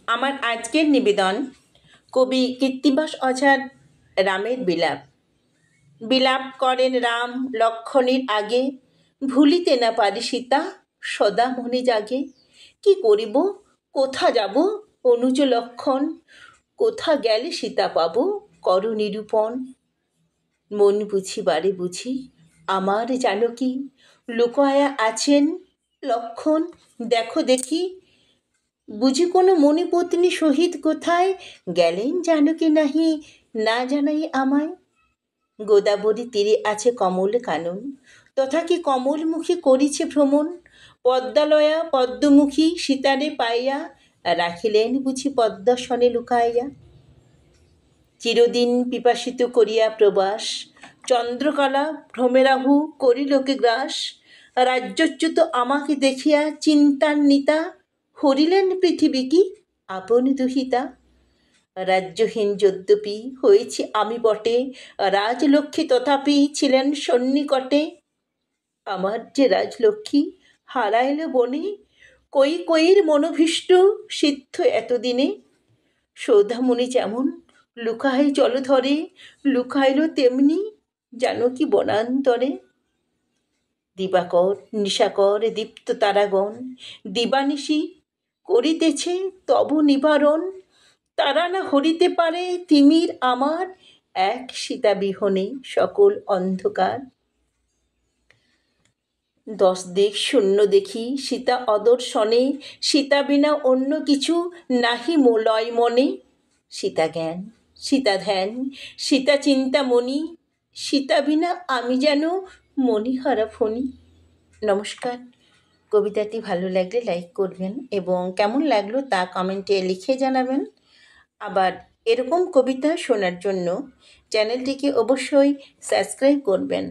আমার আজকের নিবেদন কবি কৃত্তিবাস ওঝার রামের বিলাপ। বিলাপ করেন রাম লক্ষণের আগে, ভুলিতে না পারি সীতা সদা মনে জাগে। কি করিব, কোথা যাব, অনুজ লক্ষণ, কোথা গেলে সীতা পাব, কর নিরূপণ। মন বুঝি বারে বুঝি আমার জানকী, লুকায়া আছেন লক্ষণ, দেখো দেখি। বুঝি কোনো মণিপত্নী সহিত কোথায় গেলেন জানকী নাহি, না জানাই আমায়। গোদাবরী তীরে আছে কমল কানন, তথা কি কমলমুখী করিছে ভ্রমণ। পদ্মালয়া পদ্মমুখী সীতারে পাইয়া, রাখিলেন বুঝি পদ্মাসনে লুকাইয়া। চিরদিন পিপাসিত করিয়া প্রবাস, চন্দ্রকলা ভ্রমেরাহু করিলকে গ্রাস। রাজ্যচ্যুত আমাকে দেখিয়া চিন্তান্বিতা, হরিলেন পৃথিবী কি আপন দুহিতা। রাজ্যহীন যদ্যপি হয়েছি আমি বটে, রাজলক্ষ্মী তথাপি ছিলেন সন্নিকটে। আমার যে রাজলক্ষ্মী হারাইল বনে, কৈকেয়ীর মনোভীষ্ট সিদ্ধ এতদিনে। সৌধামণি যেমন লুকায় জলধরে, লুকাইল তেমনি জানকী বনান্তরে। দিবাকর নিশাকর দীপ্ত তারাগণ, দিবানিশি করিতেছে তব নিবারণ। তারা না হরিতে পারে তিমির আমার, এক সীতা বিহনে সকল অন্ধকার। দশ দিক শূন্য দেখি সীতা অদর্শনে, সীতা বিনা অন্য কিছু নাহি লয় মনে। সীতা জ্ঞান সীতা ধ্যান সীতা চিন্তামণি, সীতা বিনা আমি যেন মণিহারা ফণি। নমস্কার। কবিতাটি ভালো লাগলে লাইক করবেন এবং কেমন লাগলো তা কমেন্টে লিখে জানাবেন। আবার এরকম কবিতা শোনার জন্য চ্যানেলটিকে অবশ্যই সাবস্ক্রাইব করবেন।